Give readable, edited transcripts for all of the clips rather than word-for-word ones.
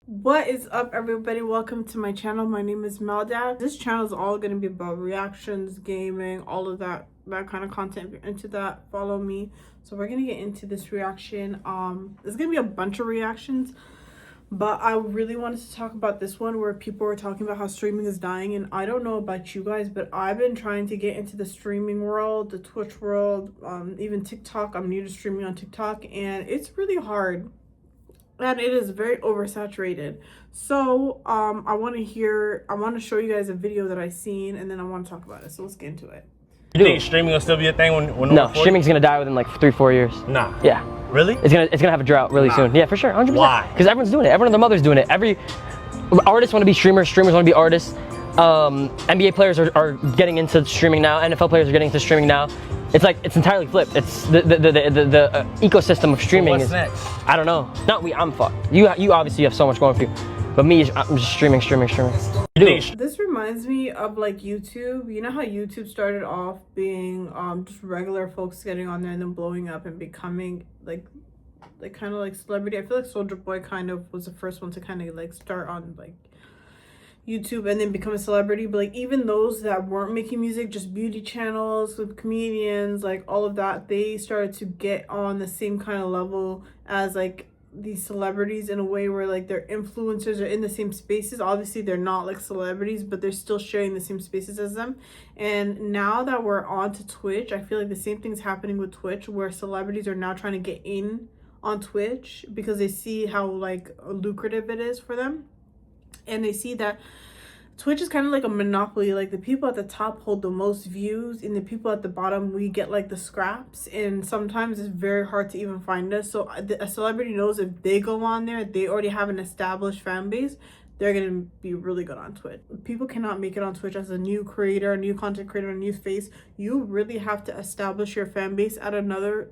What is up, everybody? Welcome to my channel. My name is Meldad. This channel is all going to be about reactions, gaming, all of that kind of content. If you're into that, follow me. So we're gonna get into this reaction. There's gonna be a bunch of reactions, but I really wanted to talk about this one where people were talking about how streaming is dying. And I don't know about you guys, but I've been trying to get into the streaming world, the Twitch world, even TikTok. I'm new to streaming on TikTok, and it's really hard. And it is very oversaturated. So I want to show you guys a video that I seen, and then I want to talk about it. So let's get into it. You think streaming will still be a thing when no, streaming's gonna die within like 3-4 years. Nah. Yeah. Really? It's gonna have a drought really soon. Yeah, for sure. 100%. Why? Because everyone's doing it. Everyone and their mother's doing it. Every artists want to be streamers. Streamers want to be artists. NBA players are getting into streaming now. NFL players are getting into streaming now. It's like it's entirely flipped. It's the ecosystem of streaming. So what's next? I don't know. I'm fucked. You obviously have so much going for you, but me, I'm just streaming. This reminds me of like YouTube. You know how YouTube started off being just regular folks getting on there and then blowing up and becoming like kind of like celebrity. I feel like Soldier Boy kind of was the first one to kind of like start on like YouTube and then become a celebrity. But like even those that weren't making music, just beauty channels with comedians, like all of that, they started to get on the same kind of level as like these celebrities in a way where like their influencers are in the same spaces. Obviously they're not like celebrities, but they're still sharing the same spaces as them. And now that we're on to Twitch, I feel like the same thing's happening with Twitch, where celebrities are now trying to get in on Twitch because they see how like lucrative it is for them, and they see that Twitch is kind of like a monopoly. Like the people at the top hold the most views, and the people at the bottom, we get like the scraps. And sometimes it's very hard to even find us. So a celebrity knows if they go on there, they already have an established fan base, they're gonna be really good on Twitch. People cannot make it on Twitch as a new creator, a new content creator, a new face. You really have to establish your fan base at another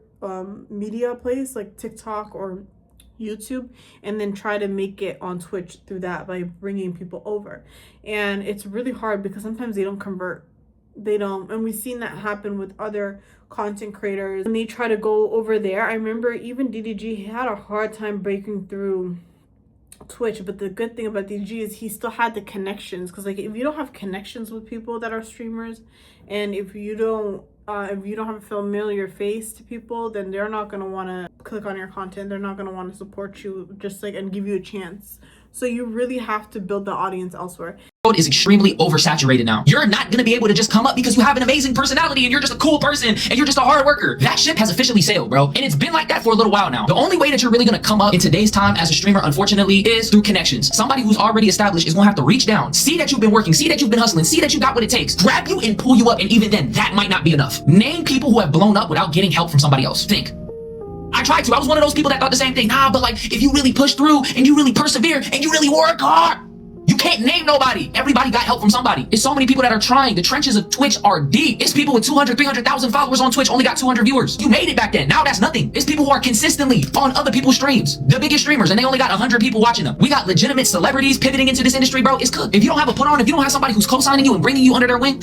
media place like TikTok or YouTube, and then try to make it on Twitch through that by bringing people over. And it's really hard because sometimes they don't convert. They don't. And we've seen that happen with other content creators when they try to go over there. I remember even DDG, he had a hard time breaking through Twitch, but the good thing about DDG is he still had the connections, because like if you don't have connections with people that are streamers, and if you don't have a familiar face to people, then they're not going to want to click on your content. They're not going to want to support you just like and give you a chance. So you really have to build the audience elsewhere. Is extremely oversaturated now. You're not going to be able to just come up because you have an amazing personality and you're just a cool person and you're just a hard worker. That ship has officially sailed, bro. And it's been like that for a little while now. The only way that you're really going to come up in today's time as a streamer, unfortunately, is through connections. Somebody who's already established is going to have to reach down, see that you've been working, see that you've been hustling, see that you got what it takes, grab you and pull you up. And even then, that might not be enough. Name people who have blown up without getting help from somebody else. Think. I tried to. I was one of those people that thought the same thing. Nah, but like, if you really push through and you really persevere and you really work hard, you can't name nobody. Everybody got help from somebody. It's so many people that are trying. The trenches of Twitch are deep. It's people with 200, 300,000 followers on Twitch only got 200 viewers. You made it back then. Now that's nothing. It's people who are consistently on other people's streams. The biggest streamers, and they only got 100 people watching them. We got legitimate celebrities pivoting into this industry, bro. It's cooked. If you don't have a put on, if you don't have somebody who's co-signing you and bringing you under their wing,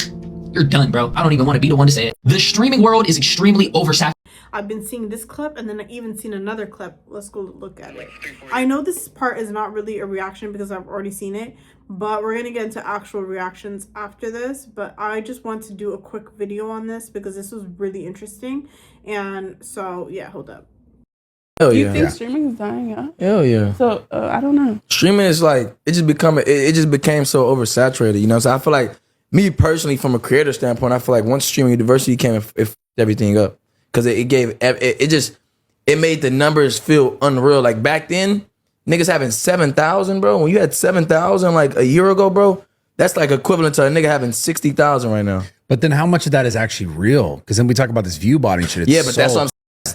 you're done, bro. I don't even want to be the one to say it. The streaming world is extremely oversaturated. I've been seeing this clip, and then I even seen another clip. Let's go look at it. I know this part is not really a reaction because I've already seen it, but we're gonna get into actual reactions after this. But I just want to do a quick video on this because this was really interesting. And so yeah, hold up. Hell Do you yeah. think streaming is dying out? Hell yeah. So I don't know. Streaming is like it just became so oversaturated. You know, so I feel like me personally, from a creator standpoint, I feel like once streaming diversity came, it fucked everything up because it made the numbers feel unreal. Like back then, niggas having 7,000, bro. When you had 7,000 like a year ago, bro, that's like equivalent to a nigga having 60,000 right now. But then how much of that is actually real? Because then we talk about this view body shit. It's Yeah, but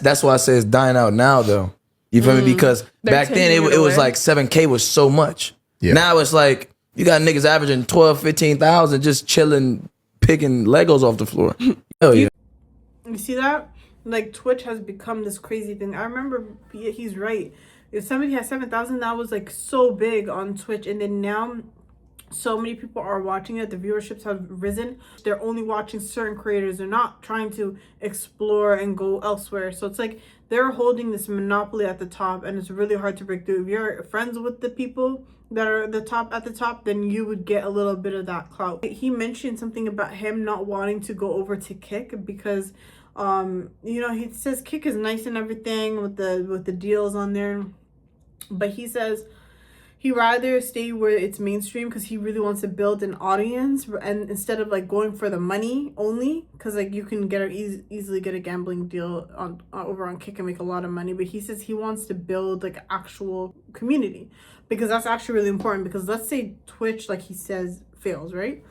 that's why I say it's dying out now, though. You feel me? Because back then it was like 7K was so much. Yeah. Now it's like you got niggas averaging 12, 15,000 just chilling, picking Legos off the floor. Hell yeah. You see that? Like Twitch has become this crazy thing. I remember he's right. If somebody has 7,000, that was like so big on Twitch, and then now so many people are watching it. The viewerships have risen. They're only watching certain creators. They're not trying to explore and go elsewhere. So it's like they're holding this monopoly at the top, and it's really hard to break through. If you're friends with the people that are at the top, then you would get a little bit of that clout. He mentioned something about him not wanting to go over to Kick because you know, he says Kick is nice and everything with the deals on there, but he says he rather stay where it's mainstream because he really wants to build an audience, and instead of like going for the money only, because like you can easily get a gambling deal on over on Kick and make a lot of money. But he says he wants to build like actual community, because that's actually really important. Because let's say Twitch, like he says, fails, right?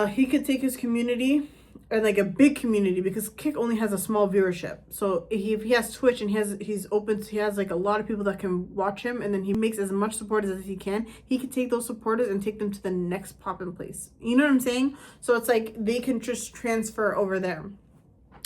He could take his community and like a big community, because Kick only has a small viewership. So if he has Twitch and he has like a lot of people that can watch him, and then he makes as much supporters as he can take those supporters and take them to the next poppin' place. You know what I'm saying? So it's like they can just transfer over there.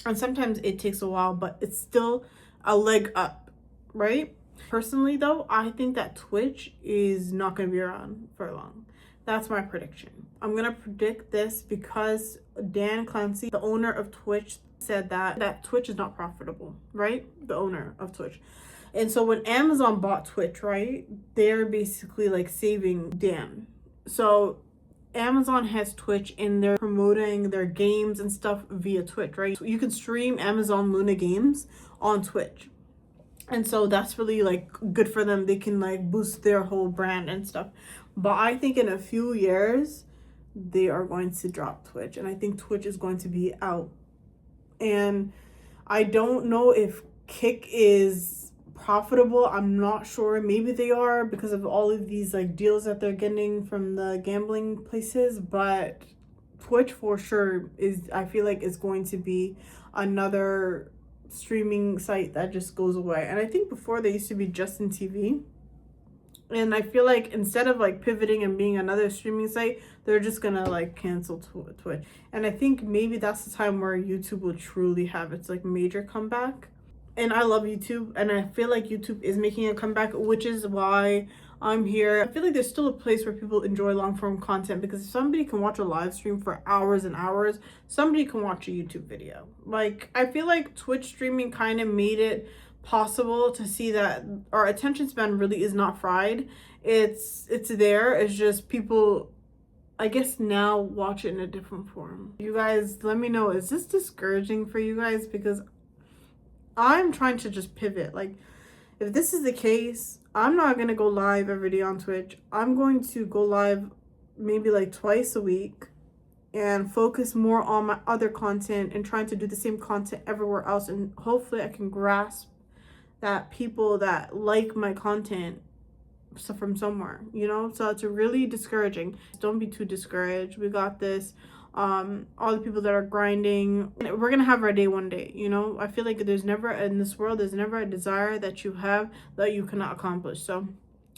And sometimes it takes a while, but it's still a leg up, right? Personally though, I think that Twitch is not going to be around for long. That's my prediction. I'm gonna predict this because Dan Clancy, the owner of Twitch, said that Twitch is not profitable, right? The owner of Twitch. And so when Amazon bought Twitch, right, they're basically like saving Dan. So Amazon has Twitch and they're promoting their games and stuff via Twitch, right? So you can stream Amazon Luna games on Twitch. And so that's really like good for them. They can like boost their whole brand and stuff. But I think in a few years, they are going to drop Twitch. And I think Twitch is going to be out. And I don't know if Kick is profitable. I'm not sure. Maybe they are because of all of these like deals that they're getting from the gambling places. But Twitch for sure is, I feel like, is going to be another streaming site that just goes away. And I think before they used to be Justin TV. And I feel like instead of like pivoting and being another streaming site, they're just gonna like cancel Twitch. And I think maybe that's the time where YouTube will truly have its like major comeback. And I love YouTube, and I feel like YouTube is making a comeback, which is why I'm here. I feel like there's still a place where people enjoy long form content, because if somebody can watch a live stream for hours and hours, somebody can watch a YouTube video. Like, I feel like Twitch streaming kind of made it possible to see that our attention span really is not fried. It's there. It's just people, I guess, now watch it in a different form. You guys, let me know, is this discouraging for you guys? Because I'm trying to just pivot. Like, if this is the case, I'm not gonna go live every day on Twitch. I'm going to go live maybe like twice a week and focus more on my other content and trying to do the same content everywhere else. And hopefully I can grasp that people that like my content from somewhere, you know? So it's really discouraging. Don't be too discouraged. We got this. All the people that are grinding, we're gonna have our day one day, you know? I feel like there's never, in this world, there's never a desire that you have that you cannot accomplish. So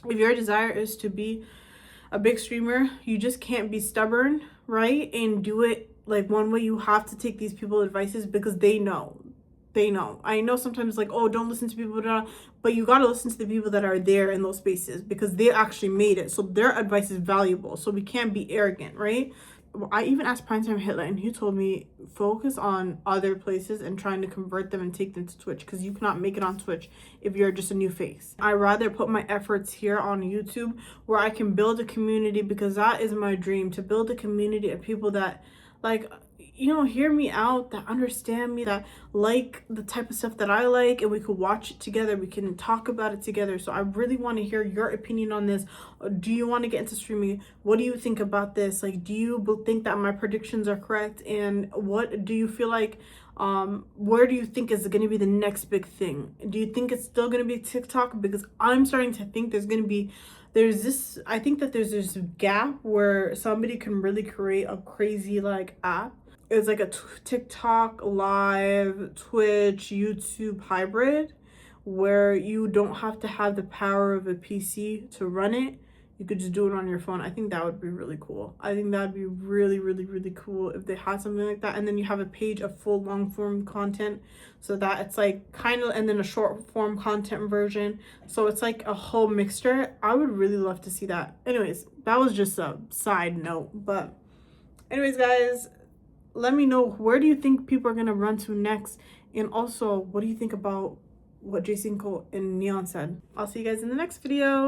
if your desire is to be a big streamer, you just can't be stubborn, right? And do it like one way. You have to take these people's advices because they know. I know sometimes like, oh, don't listen to people, but you gotta listen to the people that are there in those spaces because they actually made it. So their advice is valuable. So we can't be arrogant, right? I even asked Primetime Hitler, and he told me focus on other places and trying to convert them and take them to Twitch, because you cannot make it on Twitch if you're just a new face. I rather put my efforts here on YouTube where I can build a community, because that is my dream, to build a community of people that like, you know, hear me out, that understand me, that like the type of stuff that I like, and we could watch it together, we can talk about it together. So I really want to hear your opinion on this. Do you want to get into streaming? What do you think about this? Like, do you think that my predictions are correct? And what do you feel like, where do you think is going to be the next big thing? Do you think it's still going to be TikTok? Because I'm starting to think I think that there's this gap where somebody can really create a crazy like app. It's like a TikTok, live, Twitch, YouTube hybrid, where you don't have to have the power of a PC to run it. You could just do it on your phone. I think that would be really cool. I think that would be really, really, really cool if they had something like that. And then you have a page of full long form content, so that it's like kind of, and then a short form content version. So it's like a whole mixture. I would really love to see that. Anyways, that was just a side note. But anyways, guys, let me know, where do you think people are going to run to next? And also, what do you think about what J. Cinco and Neon said. I'll see you guys in the next video.